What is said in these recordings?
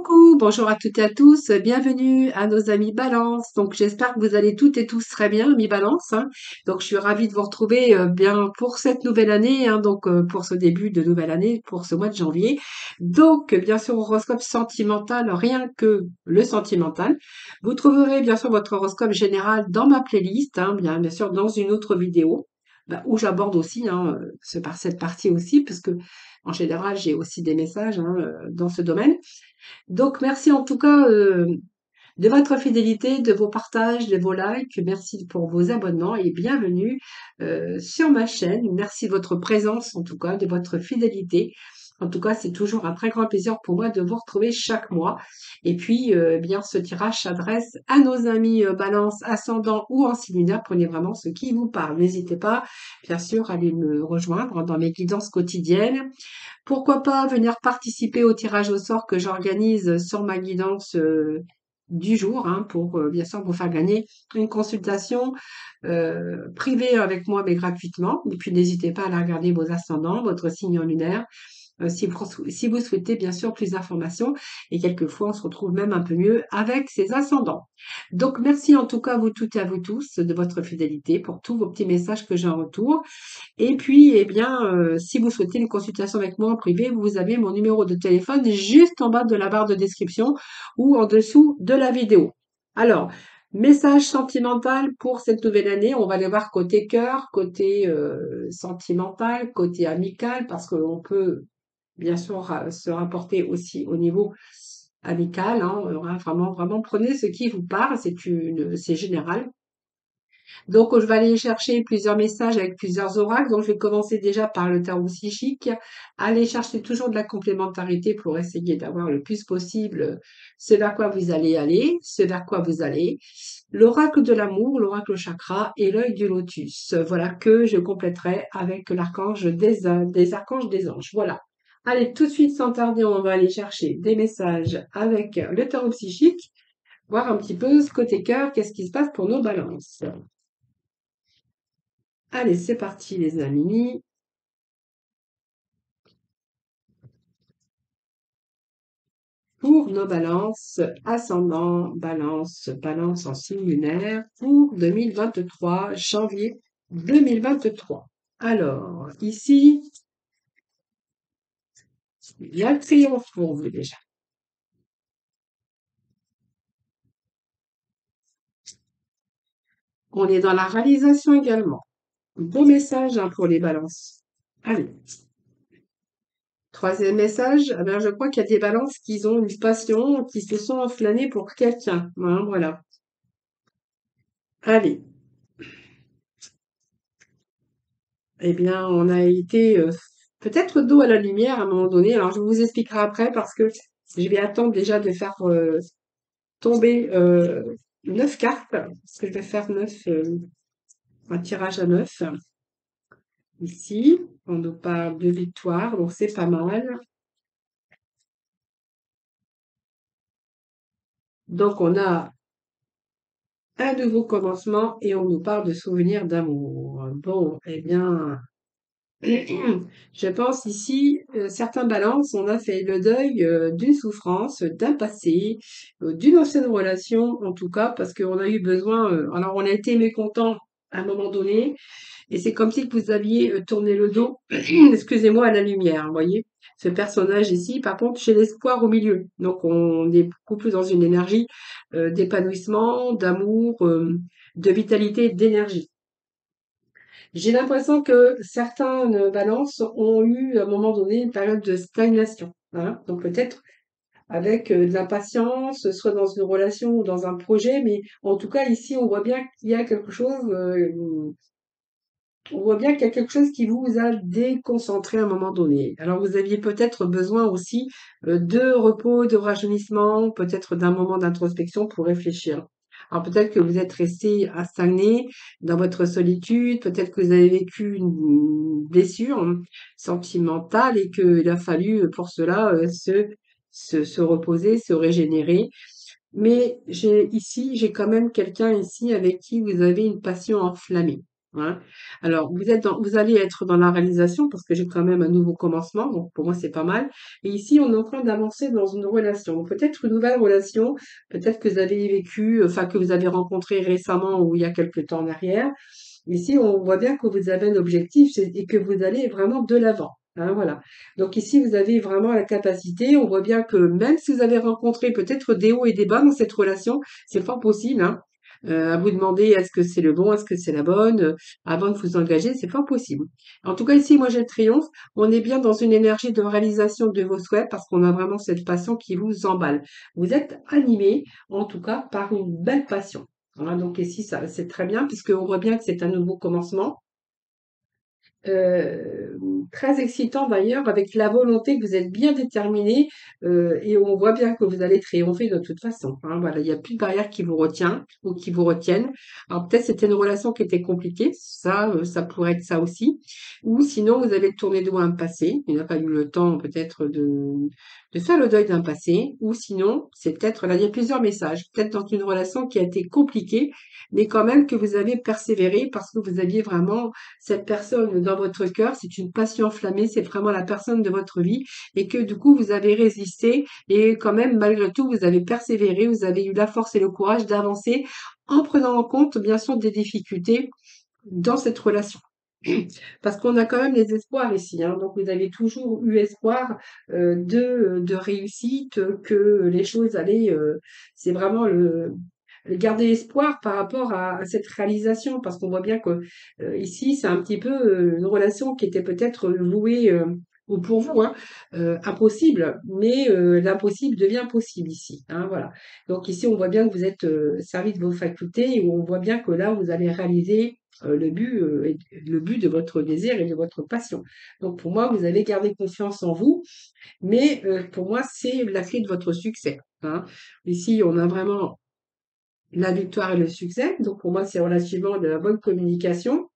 Coucou, bonjour à toutes et à tous, bienvenue à nos amis Balance. Donc j'espère que vous allez toutes et tous très bien, amis Balance, hein. Donc je suis ravie de vous retrouver bien pour cette nouvelle année, hein, pour ce début de nouvelle année, pour ce mois de janvier. Donc bien sûr horoscope sentimental, rien que le sentimental. Vous trouverez bien sûr votre horoscope général dans ma playlist, hein, bien sûr dans une autre vidéo. Où j'aborde aussi cette partie aussi, parce que en général j'ai aussi des messages dans ce domaine. Donc, merci en tout cas de votre fidélité, de vos partages, de vos likes. Merci pour vos abonnements et bienvenue sur ma chaîne. Merci de votre présence, en tout cas, de votre fidélité. En tout cas, c'est toujours un très grand plaisir pour moi de vous retrouver chaque mois. Et puis, bien, ce tirage s'adresse à nos amis Balance, ascendant ou en signe lunaire. Prenez vraiment ce qui vous parle. N'hésitez pas, bien sûr, à aller me rejoindre dans mes guidances quotidiennes. Pourquoi pas venir participer au tirage au sort que j'organise sur ma guidance du jour, hein, pour bien sûr vous faire gagner une consultation privée avec moi, mais gratuitement. Et puis n'hésitez pas à aller regarder vos ascendants, votre signe lunaire, si vous souhaitez bien sûr plus d'informations. Et quelquefois, on se retrouve même un peu mieux avec ses ascendants. Donc merci en tout cas à vous toutes et à vous tous de votre fidélité pour tous vos petits messages que j'ai en retour. Et puis, eh bien, si vous souhaitez une consultation avec moi en privé, vous avez mon numéro de téléphone juste en bas de la barre de description ou en dessous de la vidéo. Alors, message sentimental pour cette nouvelle année. On va aller voir côté cœur, côté sentimental, côté amical, parce qu'on peut bien sûr se rapporter aussi au niveau amical, hein. Vraiment, vraiment, prenez ce qui vous parle. C'est général. Donc, je vais aller chercher plusieurs messages avec plusieurs oracles. Donc, je vais commencer déjà par le tarot psychique. Aller chercher toujours de la complémentarité pour essayer d'avoir le plus possible ce vers quoi vous allez aller, ce vers quoi vous allez. L'oracle de l'amour, l'oracle chakra et l'œil du lotus. Voilà que je compléterai avec l'archange des archanges des anges. Voilà. Allez, tout de suite, sans tarder, on va aller chercher des messages avec le tarot psychique, voir un petit peu ce côté cœur, qu'est-ce qui se passe pour nos balances. Allez, c'est parti les amis. Pour nos balances, ascendant, balance en signe lunaire pour 2023, janvier 2023. Alors, ici, il y a le triomphe pour vous déjà. On est dans la réalisation également. Beau message pour les balances. Allez. Troisième message, eh bien, je crois qu'il y a des balances qui ont une passion, qui se sont enflammées pour quelqu'un. Hein, voilà. Allez. Eh bien, on a été peut-être dos à la lumière à un moment donné. Alors, je vous expliquerai après parce que je vais attendre déjà de faire tomber 9 cartes. Parce que je vais faire un tirage à 9. Ici, on nous parle de victoire, donc c'est pas mal. Donc, on a un nouveau commencement et on nous parle de souvenirs d'amour. Bon, eh bien, je pense ici, certains balances, on a fait le deuil d'une souffrance, d'un passé, d'une ancienne relation, en tout cas, parce qu'on a eu besoin. Alors, on a été mécontent à un moment donné, et c'est comme si que vous aviez tourné le dos, excusez-moi, à la lumière, vous voyez. Ce personnage ici, par contre, j'ai l'espoir au milieu. Donc, on est beaucoup plus dans une énergie d'épanouissement, d'amour, de vitalité, d'énergie. J'ai l'impression que certaines balances ont eu à un moment donné une période de stagnation. Hein. Donc peut-être avec de l'impatience, soit dans une relation ou dans un projet, mais en tout cas ici on voit bien qu'il y a quelque chose, on voit bien qu'il y a quelque chose qui vous a déconcentré à un moment donné. Alors vous aviez peut-être besoin aussi de repos, de rajeunissement, peut-être d'un moment d'introspection pour réfléchir. Alors peut-être que vous êtes resté à stagner dans votre solitude, peut-être que vous avez vécu une blessure sentimentale et qu'il a fallu pour cela se reposer, se régénérer. Mais j'ai quand même quelqu'un ici avec qui vous avez une passion enflammée. hein. Alors, vous allez être dans la réalisation parce que j'ai quand même un nouveau commencement, donc pour moi c'est pas mal. Et ici, on est en train d'avancer dans une relation. Donc, peut-être une nouvelle relation, peut-être que vous avez vécu, enfin que vous avez rencontré récemment ou il y a quelque temps en arrière. Ici, on voit bien que vous avez un objectif et que vous allez vraiment de l'avant. Hein, voilà. Donc ici, vous avez vraiment la capacité. On voit bien que même si vous avez rencontré peut-être des hauts et des bas dans cette relation, c'est fort possible, hein. À vous demander est-ce que c'est le bon, est-ce que c'est la bonne, avant de vous engager, c'est fort possible. En tout cas, ici, moi, j'ai le triomphe. On est bien dans une énergie de réalisation de vos souhaits parce qu'on a vraiment cette passion qui vous emballe. Vous êtes animé, en tout cas, par une belle passion. Voilà, donc ici, ça, c'est très bien puisqu'on voit bien que c'est un nouveau commencement. Euh, Très excitant d'ailleurs, avec la volonté que vous êtes bien déterminé et on voit bien que vous allez triompher de toute façon. Hein. Voilà, il n'y a plus de barrière qui vous retient ou qui vous retiennent. Alors peut-être c'était une relation qui était compliquée, ça pourrait être ça aussi. Ou sinon vous avez tourné de un passé, il n'a pas eu le temps peut-être de faire le deuil d'un passé. Ou sinon, c'est peut-être, là il y a plusieurs messages, peut-être dans une relation qui a été compliquée, mais quand même que vous avez persévéré parce que vous aviez vraiment cette personne dans votre cœur, c'est une passion enflammée, c'est vraiment la personne de votre vie et que du coup vous avez résisté et quand même malgré tout vous avez persévéré, vous avez eu la force et le courage d'avancer en prenant en compte bien sûr des difficultés dans cette relation. Parce qu'on a quand même les espoirs ici, hein. Donc vous avez toujours eu espoir de réussite, que les choses allaient. C'est vraiment garder espoir par rapport à cette réalisation, parce qu'on voit bien que ici c'est un petit peu une relation qui était peut-être vouée. Ou pour vous, hein, impossible, mais l'impossible devient possible ici. Hein, voilà. Donc ici, on voit bien que vous êtes servi de vos facultés et on voit bien que là, vous allez réaliser le but de votre désir et de votre passion. Donc pour moi, vous avez gardé confiance en vous, mais pour moi, c'est la clé de votre succès. Hein. Ici, on a vraiment la victoire et le succès. Donc pour moi, c'est relativement de la bonne communication.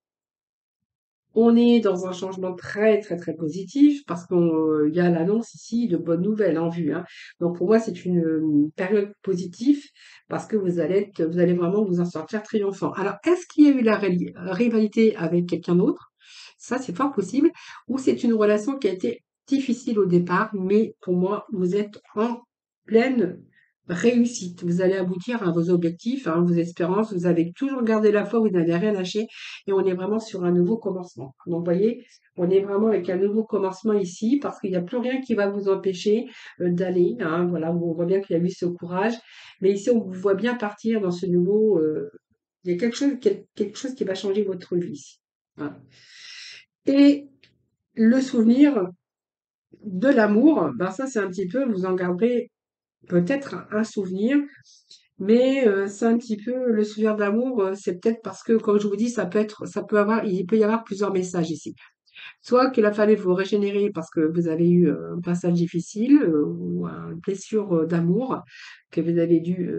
On est dans un changement très, très, très positif parce qu'il y a l'annonce ici de bonnes nouvelles en vue. Hein. Donc pour moi, c'est une période positive parce que vous allez vraiment vous en sortir triomphant. Alors, est-ce qu'il y a eu la rivalité avec quelqu'un d'autre? Ça, c'est fort possible. Ou c'est une relation qui a été difficile au départ, mais pour moi, vous êtes en pleine réussite. Vous allez aboutir à vos objectifs, à vos espérances. Vous avez toujours gardé la foi, vous n'avez rien lâché et on est vraiment sur un nouveau commencement. Donc, vous voyez, on est vraiment avec un nouveau commencement ici parce qu'il n'y a plus rien qui va vous empêcher d'aller. Hein, voilà, on voit bien qu'il y a eu ce courage. Mais ici, on vous voit bien partir dans ce nouveau. Il y a quelque chose qui va changer votre vie ici. Hein. Et le souvenir de l'amour, ben ça, c'est un petit peu, vous en garderez peut-être un souvenir, mais c'est un petit peu le souvenir d'amour, c'est peut-être parce que, comme je vous dis, il peut y avoir plusieurs messages ici. Soit qu'il a fallu vous régénérer parce que vous avez eu un passage difficile ou une blessure d'amour, que vous avez dû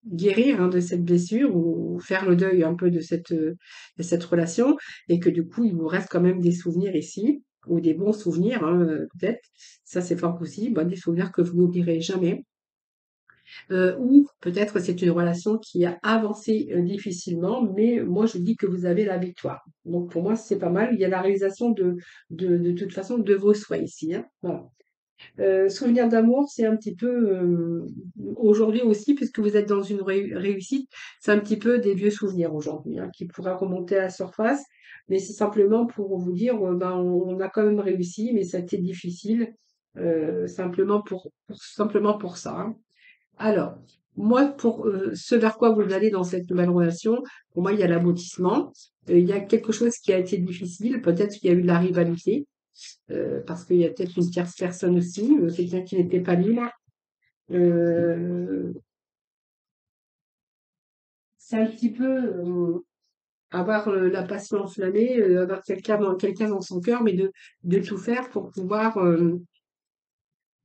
guérir de cette blessure ou faire le deuil un peu de cette relation et que du coup, il vous reste quand même des souvenirs ici ou des bons souvenirs, hein, peut-être. Ça, c'est fort possible, hein, des souvenirs que vous n'oublierez jamais. Ou peut-être c'est une relation qui a avancé difficilement, mais moi je dis que vous avez la victoire. Donc pour moi c'est pas mal. Il y a la réalisation de toute façon de vos souhaits ici. Hein. Voilà. Souvenir d'amour, c'est un petit peu aujourd'hui aussi, puisque vous êtes dans une réussite, c'est un petit peu des vieux souvenirs aujourd'hui, hein, qui pourraient remonter à la surface. Mais c'est simplement pour vous dire, ben, on a quand même réussi, mais ça a été difficile, simplement pour ça. Hein. Alors, moi, pour ce vers quoi vous allez dans cette nouvelle relation, pour moi, il y a l'aboutissement. Il y a quelque chose qui a été difficile. Peut-être qu'il y a eu de la rivalité, parce qu'il y a peut-être une tierce personne aussi, quelqu'un qui n'était pas libre. Euh, c'est un petit peu avoir la passion enflammée, avoir quelqu'un dans son cœur, mais de tout faire pour pouvoir.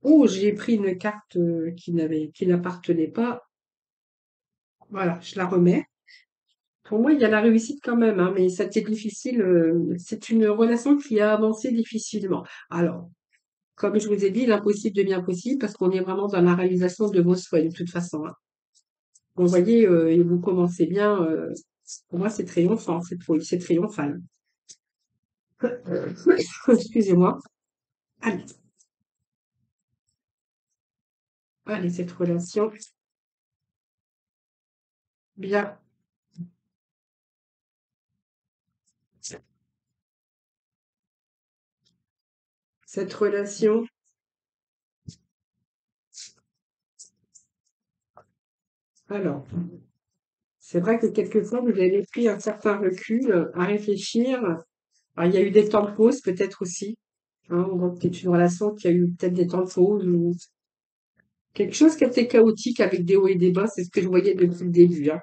Oh, j'ai pris une carte qui n'appartenait pas. Voilà, je la remets. Pour moi, il y a la réussite quand même, hein, mais ça a été difficile. C'est une relation qui a avancé difficilement. Alors, comme je vous ai dit, l'impossible devient possible parce qu'on est vraiment dans la réalisation de vos souhaits de toute façon. Hein. Vous voyez, et vous commencez bien. Pour moi, c'est triomphant, c'est triomphal. Excusez-moi. Allez, allez, cette relation, bien, cette relation. Alors, c'est vrai que quelquefois, vous avez pris un certain recul à réfléchir. Alors, il y a eu des temps de pause, peut-être aussi. Hein, on voit que c'est une relation qui a eu peut-être des temps de pause ou quelque chose qui a été chaotique avec des hauts et des bas. C'est ce que je voyais depuis le début, hein.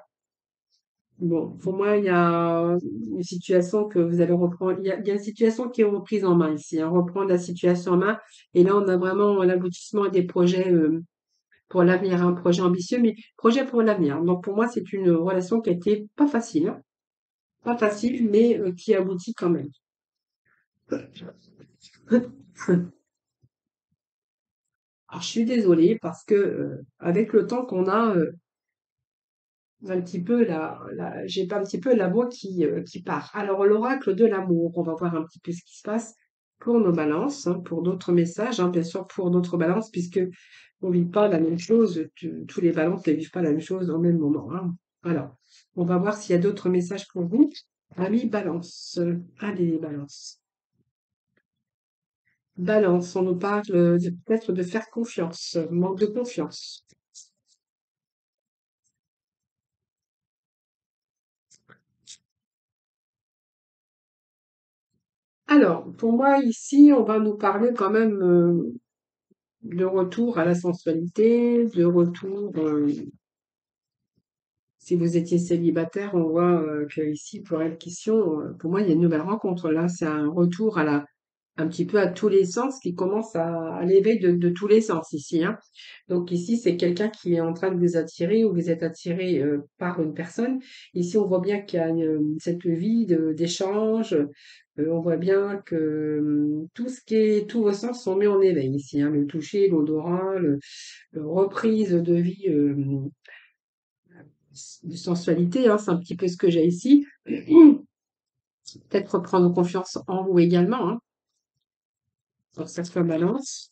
Bon, pour moi, il y a une situation que vous allez reprendre. Il y a une situation qui est reprise en main ici, hein, reprendre la situation en main. Et là, on a vraiment l'aboutissement des projets pour l'avenir, un projet ambitieux, mais projet pour l'avenir. Donc, pour moi, c'est une relation qui a été pas facile, hein. Pas facile, mais qui aboutit quand même. Alors, je suis désolée parce que avec le temps qu'on a, un petit peu j'ai pas un petit peu la voix qui part. Alors, l'oracle de l'amour, on va voir un petit peu ce qui se passe pour nos balances, hein, pour d'autres messages, hein, bien sûr pour d'autres balances, puisque on vit pas la même chose, tous les balances ne vivent pas la même chose au même moment, hein. Alors, on va voir s'il y a d'autres messages pour vous. Amis balance, allez les balances. Balance, on nous parle peut-être de faire confiance, manque de confiance. Alors, pour moi, ici, on va nous parler quand même de retour à la sensualité, de retour, si vous étiez célibataire, on voit que ici, pour être question, pour moi, il y a une nouvelle rencontre. Là, c'est un retour un petit peu à tous les sens qui commence à l'éveil de tous les sens ici, hein. Donc ici, c'est quelqu'un qui est en train de vous attirer ou vous êtes attiré par une personne. Ici, on voit bien qu'il y a cette vie d'échange. On voit bien que tous vos sens sont mis en éveil ici, hein. Le toucher, l'odorat, le reprise de vie, de sensualité, hein, c'est un petit peu ce que j'ai ici. Peut-être reprendre confiance en vous également, hein, pour cette balance.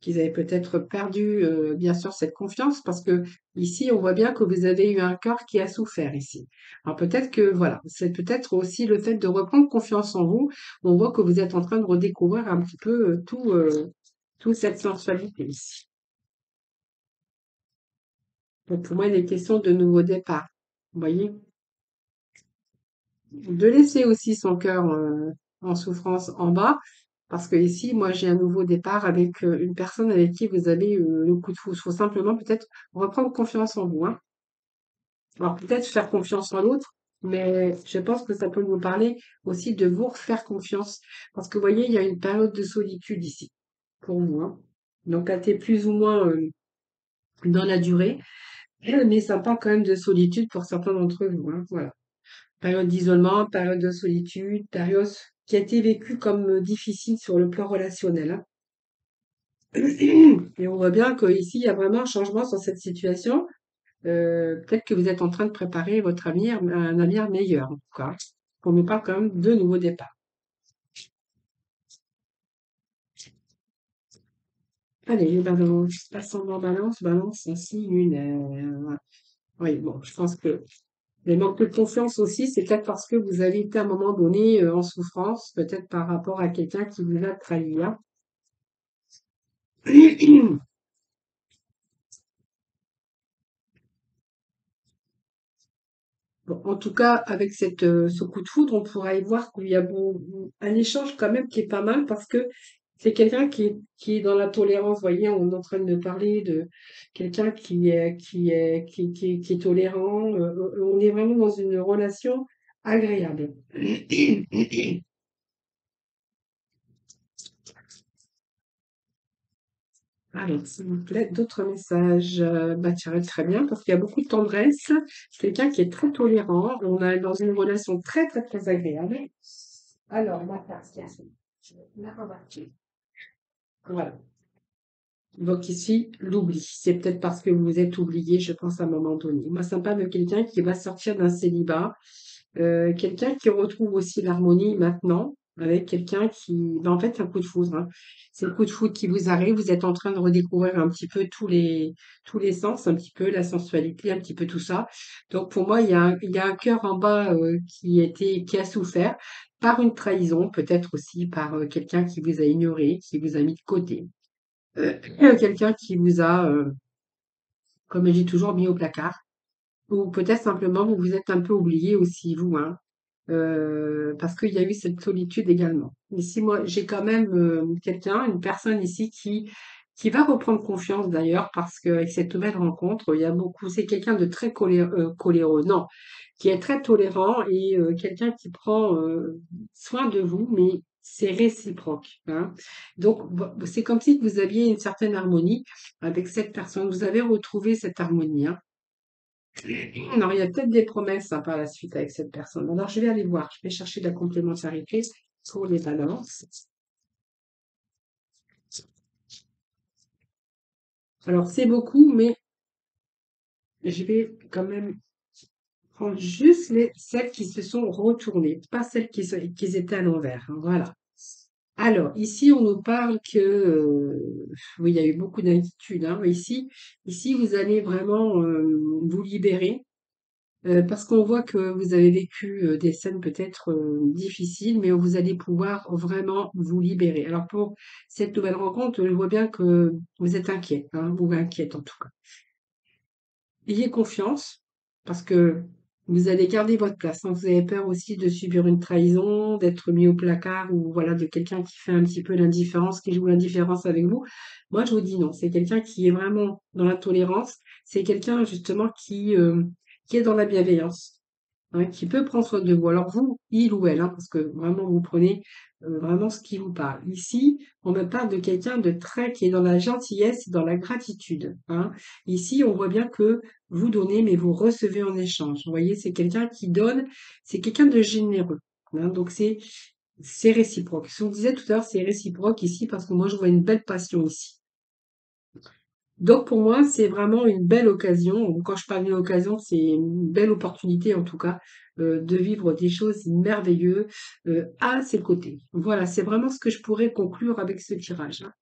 Qu'ils avaient peut-être perdu, bien sûr, cette confiance parce que ici, on voit bien que vous avez eu un cœur qui a souffert ici. Alors peut-être que, voilà, c'est peut-être aussi le fait de reprendre confiance en vous. On voit que vous êtes en train de redécouvrir un petit peu toute cette sensualité ici. Donc pour moi, il est question de nouveau départ. Vous voyez? De laisser aussi son cœur en souffrance en bas, parce que ici, moi, j'ai un nouveau départ avec une personne avec qui vous avez le coup de foudre. Il faut simplement peut-être reprendre confiance en vous, hein. Alors peut-être faire confiance en l'autre, mais je pense que ça peut vous parler aussi de vous refaire confiance, parce que vous voyez, il y a une période de solitude ici pour vous, hein. Donc, elle était plus ou moins dans la durée, mais ça part quand même de solitude pour certains d'entre vous, hein. Voilà. Période d'isolement, période de solitude, période qui a été vécue comme difficile sur le plan relationnel, hein. Et on voit bien qu'ici, il y a vraiment un changement sur cette situation. Peut-être que vous êtes en train de préparer votre avenir, un avenir meilleur, en tout cas. On nous parle quand même de nouveaux départs. Allez, les balances, ascendant balance, balance ainsi lunaire. Oui, bon, je pense que les manques de confiance aussi, c'est peut-être parce que vous avez été à un moment donné en souffrance, peut-être par rapport à quelqu'un qui vous a trahi, hein. Bon, en tout cas, avec ce coup de foudre, on pourra y voir qu'il y a un échange quand même qui est pas mal parce que c'est quelqu'un qui est dans la tolérance. Vous voyez, on est en train de parler de quelqu'un qui est tolérant. On est vraiment dans une relation agréable. Alors, s'il vous plaît, d'autres messages. Bah, tiens, très bien, parce qu'il y a beaucoup de tendresse. Quelqu'un qui est très tolérant. On est dans une relation très, très, très agréable. Alors, la carte, tiens, la remarquer. Voilà. Donc ici, l'oubli. C'est peut-être parce que vous vous êtes oublié, je pense, à un moment donné. Moi, ça me parle de quelqu'un qui va sortir d'un célibat, quelqu'un qui retrouve aussi l'harmonie maintenant, avec quelqu'un qui, ben, en fait, c'est un coup de foudre, hein. C'est le coup de foudre qui vous arrive. Vous êtes en train de redécouvrir un petit peu tous les sens, un petit peu la sensualité, un petit peu tout ça. Donc pour moi, il y a un cœur en bas qui a souffert par une trahison, peut-être aussi par quelqu'un qui vous a ignoré, qui vous a mis de côté. Quelqu'un qui vous a, comme je dis toujours, mis au placard. Ou peut-être simplement vous vous êtes un peu oublié aussi, vous, hein, parce qu'il y a eu cette solitude également. Ici, moi, j'ai quand même quelqu'un, une personne ici qui va reprendre confiance d'ailleurs, parce qu'avec cette nouvelle rencontre, il y a beaucoup, c'est quelqu'un de très coléreux, non, qui est très tolérant et quelqu'un qui prend soin de vous, mais c'est réciproque, hein. Donc, c'est comme si vous aviez une certaine harmonie avec cette personne. Vous avez retrouvé cette harmonie, hein. Alors, il y a peut-être des promesses hein, par la suite avec cette personne. Alors, je vais aller voir. Je vais chercher de la complémentarité pour les balances. Alors, c'est beaucoup, mais je vais quand même prendre juste celles qui se sont retournées, pas celles qui étaient à l'envers, hein. Voilà. Alors, ici, on nous parle que, oui, il y a eu beaucoup d'inquiétudes, hein. Ici, vous allez vraiment vous libérer. Parce qu'on voit que vous avez vécu, des scènes peut-être, difficiles, mais vous allez pouvoir vraiment vous libérer. Alors pour cette nouvelle rencontre, je vois bien que vous êtes inquiet, hein, ou inquiète en tout cas. Ayez confiance, parce que vous allez garder votre place, hein. Vous avez peur aussi de subir une trahison, d'être mis au placard ou voilà, de quelqu'un qui fait un petit peu l'indifférence, qui joue l'indifférence avec vous. Moi, je vous dis non, c'est quelqu'un qui est vraiment dans la tolérance. C'est quelqu'un justement qui est dans la bienveillance, hein, qui peut prendre soin de vous. Alors vous, il ou elle, hein, parce que vraiment vous prenez vraiment ce qui vous parle. Ici, on me parle de quelqu'un de très qui est dans la gentillesse et dans la gratitude, hein. Ici, on voit bien que vous donnez, mais vous recevez en échange. Vous voyez, c'est quelqu'un qui donne, c'est quelqu'un de généreux, hein. Donc c'est réciproque. Ce qu'on disait tout à l'heure, c'est réciproque ici parce que moi je vois une belle passion ici. Donc pour moi, c'est vraiment une belle occasion. Quand je parle d'une occasion, c'est une belle opportunité en tout cas de vivre des choses merveilleuses à ses côtés. Voilà, c'est vraiment ce que je pourrais conclure avec ce tirage, hein.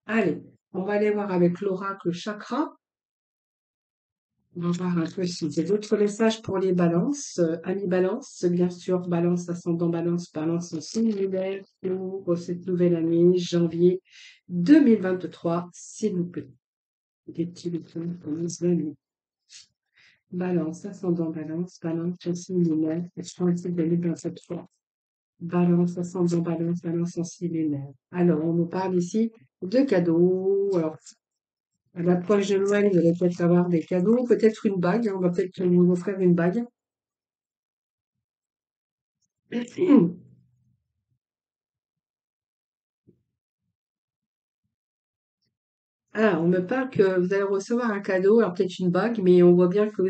Allez, on va aller voir avec l'oracle chakra. On va voir un peu si j'ai d'autres messages pour les balances. Amis balance, bien sûr, balance, ascendant balance, balance en signe lunaire pour cette nouvelle année, janvier 2023, s'il vous plaît. Des petits boutons pour les amis. Balance, ascendant balance, balance en signe lunaire, janvier 2023. Balance, ascendant balance, balance en signe lunaire. Alors, on nous parle ici de cadeaux. Alors, à l'approche de Noël, vous allez peut-être avoir des cadeaux, peut-être une bague, hein, on va peut-être vous offrir une bague. Ah, on me parle que vous allez recevoir un cadeau, alors peut-être une bague, mais on voit bien que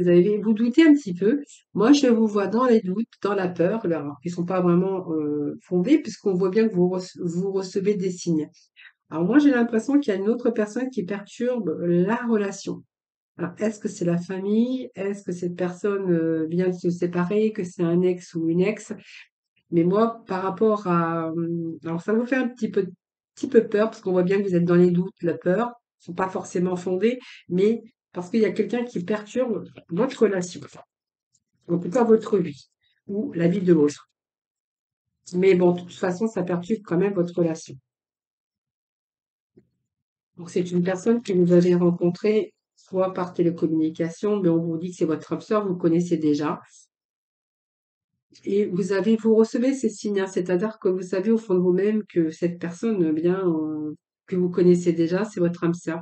vous doutez un petit peu. Moi, je vous vois dans les doutes, dans la peur, alors qui sont pas vraiment fondés, puisqu'on voit bien que vous recevez des signes. Alors moi, j'ai l'impression qu'il y a une autre personne qui perturbe la relation. Alors, est-ce que c'est la famille? Est-ce que cette personne vient de se séparer, que c'est un ex ou une ex? Mais moi, par rapport à, alors ça vous fait un petit peu peur parce qu'on voit bien que vous êtes dans les doutes, la peur, sont pas forcément fondées, mais parce qu'il y a quelqu'un qui perturbe votre relation, en tout cas votre vie ou la vie de l'autre. Mais bon, de toute façon, ça perturbe quand même votre relation. Donc c'est une personne que vous avez rencontrée soit par télécommunication, mais on vous dit que c'est votre âme sœur, vous connaissez déjà. Et vous recevez ces signes, hein, c'est-à-dire que vous savez au fond de vous-même que cette personne, bien, que vous connaissez déjà, c'est votre âme sœur.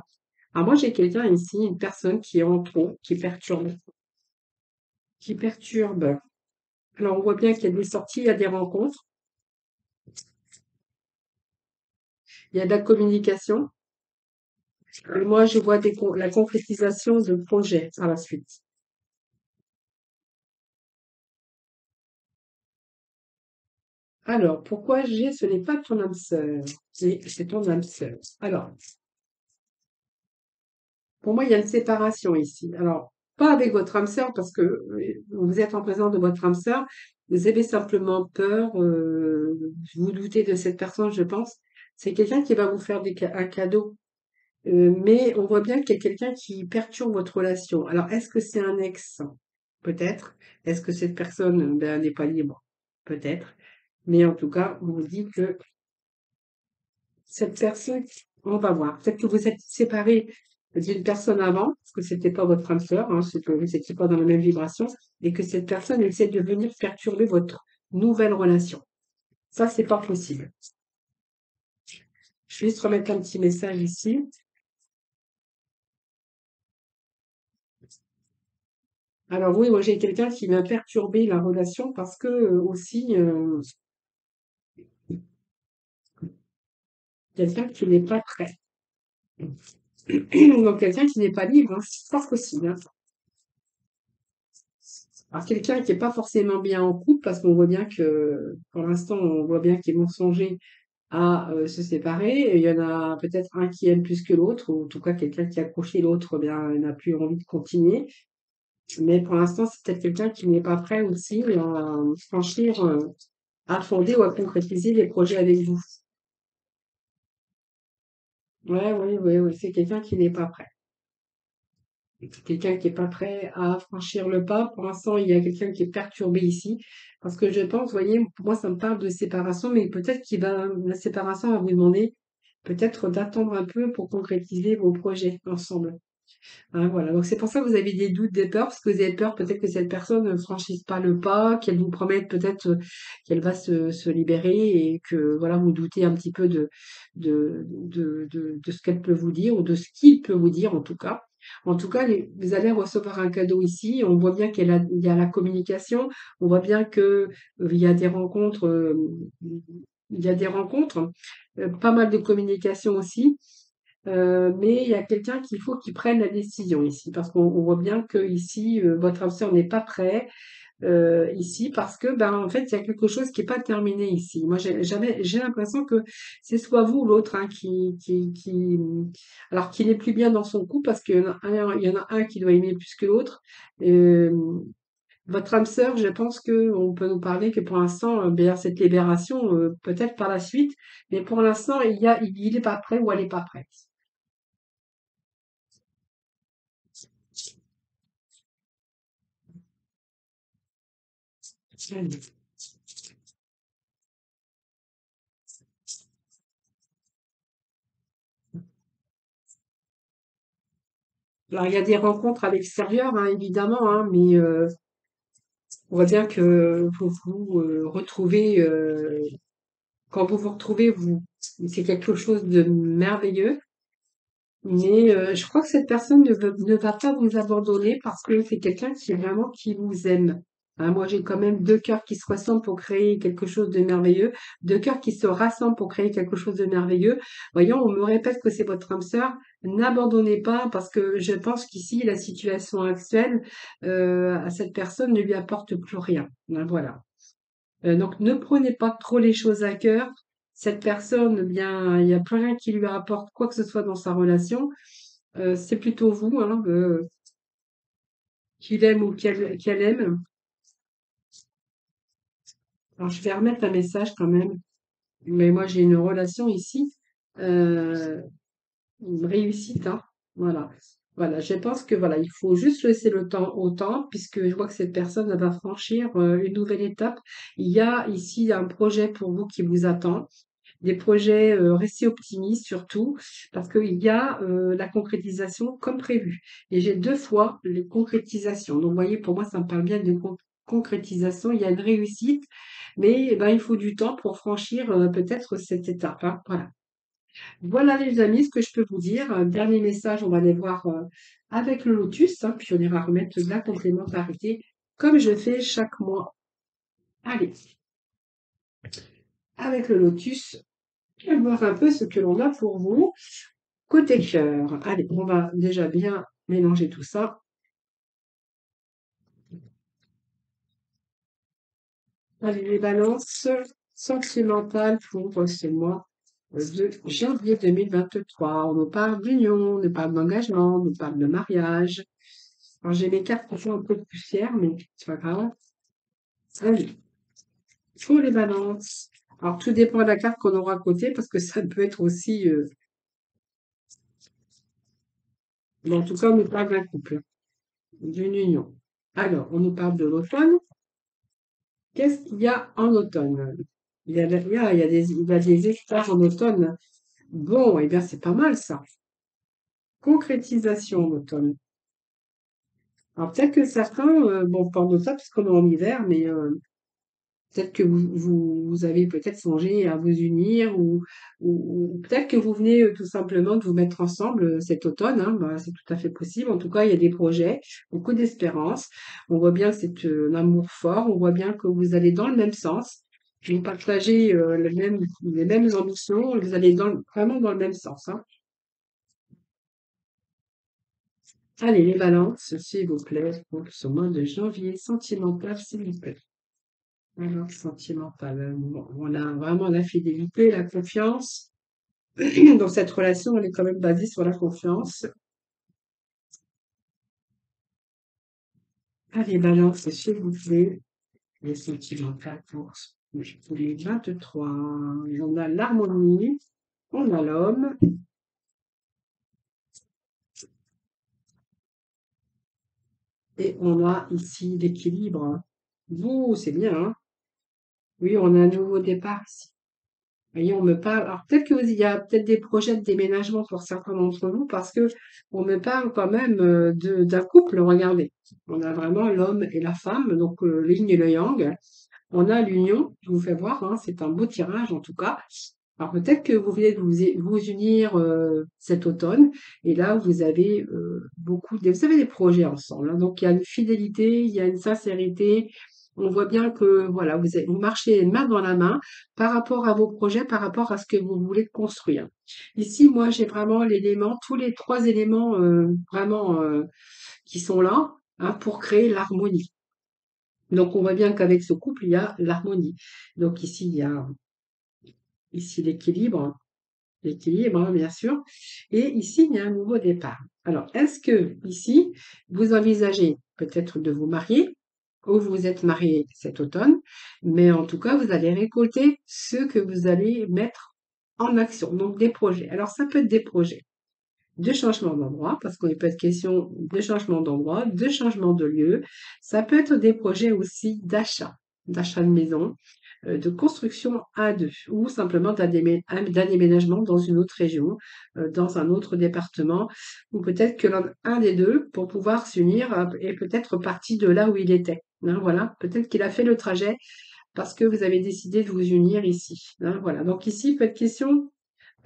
Alors moi, j'ai quelqu'un ici, une personne qui est en trop, qui perturbe. Alors on voit bien qu'il y a des sorties, il y a des rencontres, il y a de la communication. Et moi, je vois la concrétisation de projets par la suite. Alors, pourquoi G, ce n'est pas ton âme sœur, c'est ton âme sœur. Alors, pour moi, il y a une séparation ici. Alors, pas avec votre âme sœur, parce que vous êtes en présence de votre âme sœur, vous avez simplement peur, vous doutez de cette personne, je pense. C'est quelqu'un qui va vous faire un cadeau. Mais on voit bien qu'il y a quelqu'un qui perturbe votre relation. Alors, est-ce que c'est un ex? Peut-être. Est-ce que cette personne, ben, n'est pas libre? Peut-être. Mais en tout cas, on vous dit que cette personne, on va voir. Peut-être que vous êtes séparés d'une personne avant, parce que c'était pas votre âme sœur, hein, c'est que vous n'étiez pas dans la même vibration, et que cette personne essaie de venir perturber votre nouvelle relation. Ça, c'est pas possible. Je vais juste remettre un petit message ici. Alors oui, moi j'ai quelqu'un qui m'a perturbé la relation parce que aussi quelqu'un qui n'est pas prêt. Donc quelqu'un qui n'est pas libre, hein, c'est pas possible, hein. Alors quelqu'un qui n'est pas forcément bien en couple, parce qu'on voit bien que pour l'instant on voit bien qu'ils vont songer à se séparer. Et il y en a peut-être un qui aime plus que l'autre, ou en tout cas quelqu'un qui a accroché l'autre, eh bien n'a plus envie de continuer. Mais pour l'instant, c'est peut-être quelqu'un qui n'est pas prêt aussi à franchir, à fonder ou à concrétiser les projets avec vous. Ouais, oui, oui, oui, c'est quelqu'un qui n'est pas prêt. Quelqu'un qui est pas prêt à franchir le pas. Pour l'instant, il y a quelqu'un qui est perturbé ici. Parce que je pense, vous voyez, pour moi, ça me parle de séparation, mais peut-être la séparation va vous demander peut-être d'attendre un peu pour concrétiser vos projets ensemble. Hein, voilà. Donc c'est pour ça que vous avez des doutes, des peurs, parce que vous avez peur peut-être que cette personne ne franchisse pas le pas, qu'elle vous promette peut-être qu'elle va se libérer et que voilà, vous doutez un petit peu de ce qu'elle peut vous dire ou de ce qu'il peut vous dire en tout cas. En tout cas, vous allez recevoir un cadeau ici. On voit bien il y a la communication. On voit bien que il y a des rencontres. Il y a des rencontres, pas mal de communication aussi. Mais il y a quelqu'un qu'il faut qui prenne la décision ici, parce qu'on voit bien que ici, votre âme sœur n'est pas prêt ici, parce que ben en fait il y a quelque chose qui est pas terminé ici. Moi j'ai l'impression que c'est soit vous ou l'autre hein, alors qui n'est plus bien dans son couple, parce qu'il y en a un qui doit aimer plus que l'autre. Euh, Votre âme sœur, je pense que on peut nous parler que pour l'instant, bien cette libération, peut-être par la suite, mais pour l'instant il est pas prêt ou elle est pas prête. Alors, il y a des rencontres à l'extérieur, hein, évidemment, hein, mais on voit bien que vous vous retrouvez, quand vous vous retrouvez, c'est quelque chose de merveilleux. Mais je crois que cette personne ne va pas vous abandonner parce que c'est quelqu'un qui est vraiment qui vous aime. Hein, moi, j'ai quand même deux cœurs qui se ressemblent pour créer quelque chose de merveilleux, deux cœurs qui se rassemblent pour créer quelque chose de merveilleux. Voyons, on me répète que c'est votre âme sœur. N'abandonnez pas parce que je pense qu'ici, la situation actuelle à cette personne ne lui apporte plus rien. Hein, voilà. Donc, ne prenez pas trop les choses à cœur. Cette personne, eh bien, il n'y a plus rien qui lui apporte quoi que ce soit dans sa relation. C'est plutôt vous, hein, qu'il aime ou qu'elle aime. Alors, je vais remettre un message quand même. Mais moi, j'ai une relation ici, euh, une réussite, hein. Voilà. Voilà. Je pense que voilà, il faut juste laisser le temps au temps, puisque je vois que cette personne va franchir une nouvelle étape. Il y a ici un projet pour vous qui vous attend. Des projets, restez optimistes surtout, parce qu'il y a la concrétisation comme prévu. Et j'ai deux fois les concrétisations. Donc, vous voyez, pour moi, ça me parle bien de concrétisation. Il y a une réussite, mais eh ben, il faut du temps pour franchir peut-être cette étape. Hein. Voilà. Voilà, les amis, ce que je peux vous dire. Dernier message, on va aller voir avec le lotus, hein, puis on ira remettre de la complémentarité, comme je fais chaque mois. Allez, avec le lotus, on va voir un peu ce que l'on a pour vous. Côté cœur, allez, on va déjà bien mélanger tout ça. Allez, les balances. sentimental pour ce mois de janvier 2023. On nous parle d'union, on nous parle d'engagement, on nous parle de mariage. Alors j'ai mes cartes qui font un peu de poussière, mais c'est pas grave. Allez, pour les balances. Alors tout dépend de la carte qu'on aura à côté, parce que ça peut être aussi... mais en tout cas, on nous parle d'un couple, d'une union. Alors, on nous parle de l'automne. Qu'est-ce qu'il y a en automne? Il y a des hectares en automne. Bon, eh bien, c'est pas mal ça. Concrétisation en automne. Alors, peut-être que certains, bon, pas en automne parce qu'on est en hiver, mais peut-être que vous avez peut-être songé à vous unir ou peut-être que vous venez tout simplement de vous mettre ensemble cet automne, hein, bah, c'est tout à fait possible. En tout cas, il y a des projets, beaucoup d'espérance. On voit bien que c'est un amour fort, on voit bien que vous allez dans le même sens. Vous partagez les mêmes ambitions, vous allez vraiment dans le même sens, hein. Allez, les balances, s'il vous plaît, pour ce mois de janvier, sentimental, s'il vous plaît. Alors, sentimental, bon, on a vraiment la fidélité, la confiance. Dans cette relation, elle est quand même basée sur la confiance. Allez, balance, s'il vous plaît, les sentimentales pour les 23. On a l'harmonie, on a l'homme, et on a ici l'équilibre. Vous, c'est bien, hein? Oui, on a un nouveau départ ici. Voyez, on me parle. Alors peut-être il y a peut-être des projets de déménagement pour certains d'entre vous parce que on me parle quand même d'un couple. Regardez, on a vraiment l'homme et la femme, donc le yin et le yang. On a l'union. Je vous fais voir, hein, c'est un beau tirage en tout cas. Alors peut-être que vous venez de vous unir cet automne et là vous avez vous avez des projets ensemble, hein. Donc il y a une fidélité, il y a une sincérité. On voit bien que voilà, vous marchez main dans la main par rapport à vos projets, par rapport à ce que vous voulez construire. Ici, moi, j'ai vraiment l'élément, tous les trois éléments vraiment qui sont là, hein, pour créer l'harmonie. Donc on voit bien qu'avec ce couple, il y a l'harmonie. Donc ici, il y a ici l'équilibre, hein, bien sûr. Et ici, il y a un nouveau départ. Alors, est-ce que ici, vous envisagez peut-être de vous marier ou vous êtes marié cet automne, mais en tout cas, vous allez récolter ce que vous allez mettre en action, donc des projets. Alors, ça peut être des projets de changement d'endroit, parce qu'il peut être question de changement d'endroit, de changement de lieu. Ça peut être des projets aussi d'achat de maison, de construction à deux, ou simplement d'un déménagement dans une autre région, dans un autre département, ou peut-être que un des deux, pour pouvoir s'unir, est peut-être parti de là où il était, hein, voilà. Peut-être qu'il a fait le trajet parce que vous avez décidé de vous unir ici, hein, voilà. Donc ici, il peut être question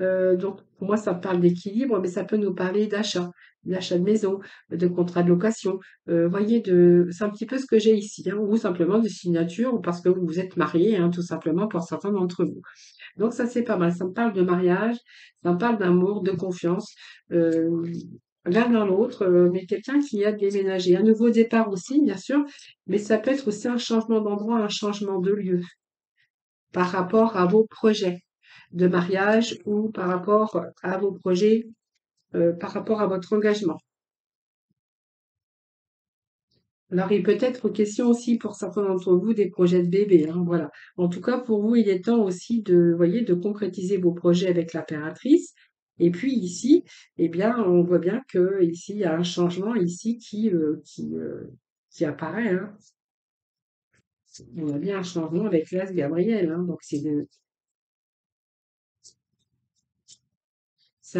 donc, pour moi, ça parle d'équilibre, mais ça peut nous parler d'achat de maison, de contrat de location. Voyez, c'est un petit peu ce que j'ai ici, hein, ou simplement de signature, ou parce que vous vous êtes mariés, hein, tout simplement pour certains d'entre vous. Donc, ça, c'est pas mal. Ça me parle de mariage, ça me parle d'amour, de confiance, euh, l'un dans l'autre, mais quelqu'un qui a déménagé. Un nouveau départ aussi, bien sûr, mais ça peut être aussi un changement d'endroit, un changement de lieu par rapport à vos projets de mariage ou par rapport à vos projets, par rapport à votre engagement. Alors, il peut être question aussi pour certains d'entre vous des projets de bébé, hein, voilà. En tout cas, pour vous, il est temps aussi voyez, de concrétiser vos projets avec l'impératrice. Et puis ici, eh bien, on voit bien que ici, il y a un changement ici qui apparaît, hein. On a bien un changement avec l'As Gabriel, hein, donc c'est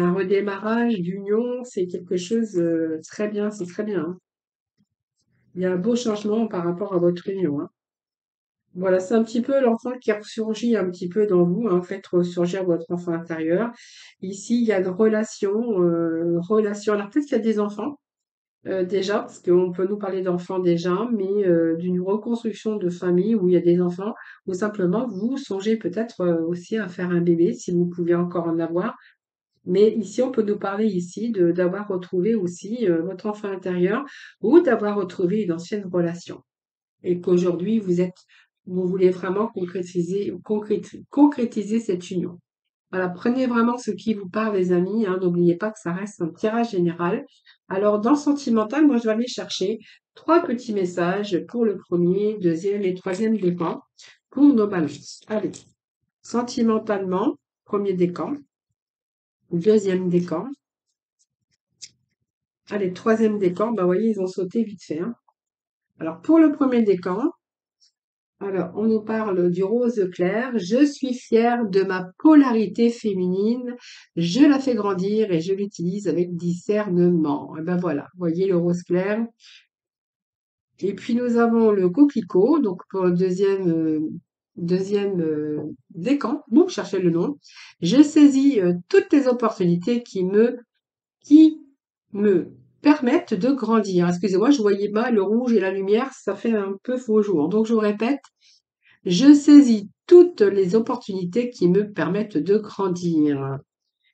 un redémarrage d'union, c'est quelque chose très bien, c'est très bien, hein. Il y a un beau changement par rapport à votre union, hein. Voilà, c'est un petit peu l'enfant qui ressurgit un petit peu dans vous, hein, faites ressurgir votre enfant intérieur. Ici, il y a une relation. Alors peut-être qu'il y a des enfants déjà, parce qu'on peut nous parler d'enfants déjà, mais d'une reconstruction de famille où il y a des enfants, ou simplement vous songez peut-être aussi à faire un bébé si vous pouvez encore en avoir. Mais ici, on peut nous parler ici d'avoir retrouvé aussi votre enfant intérieur ou d'avoir retrouvé une ancienne relation et qu'aujourd'hui vous êtes vous voulez vraiment concrétiser cette union. Voilà, prenez vraiment ce qui vous parle, les amis, hein. N'oubliez pas que ça reste un tirage général. Alors, dans le sentimental, moi, je vais aller chercher 3 petits messages pour le premier, deuxième et troisième décan pour nos balances. Allez, sentimentalement, premier décan, deuxième décan. Allez, troisième décan, bah, vous voyez, ils ont sauté vite fait, hein. Alors, pour le premier décan, alors, on nous parle du rose clair. Je suis fière de ma polarité féminine. Je la fais grandir et je l'utilise avec discernement. Et ben voilà, vous voyez le rose clair. Et puis nous avons le coquelicot, donc pour le deuxième décan. Bon, cherchez le nom. Je saisis toutes les opportunités qui me permettent de grandir. Excusez-moi, je voyais pas le rouge et la lumière, ça fait un peu faux jour. Donc je vous répète. Je saisis toutes les opportunités qui me permettent de grandir.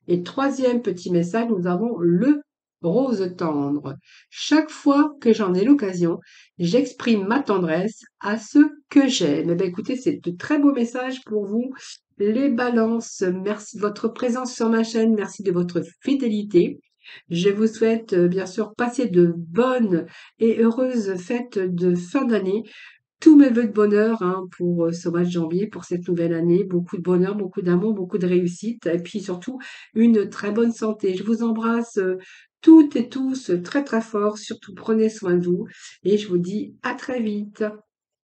Et troisième petit message, nous avons le rose tendre. Chaque fois que j'en ai l'occasion, j'exprime ma tendresse à ceux que j'aime. Eh bien, écoutez, c'est de très beaux messages pour vous. Les balances, merci de votre présence sur ma chaîne, merci de votre fidélité. Je vous souhaite bien sûr passer de bonnes et heureuses fêtes de fin d'année. Tous mes vœux de bonheur hein, pour ce mois de janvier, pour cette nouvelle année. Beaucoup de bonheur, beaucoup d'amour, beaucoup de réussite et puis surtout une très bonne santé. Je vous embrasse toutes et tous très très fort. Surtout prenez soin de vous et je vous dis à très vite.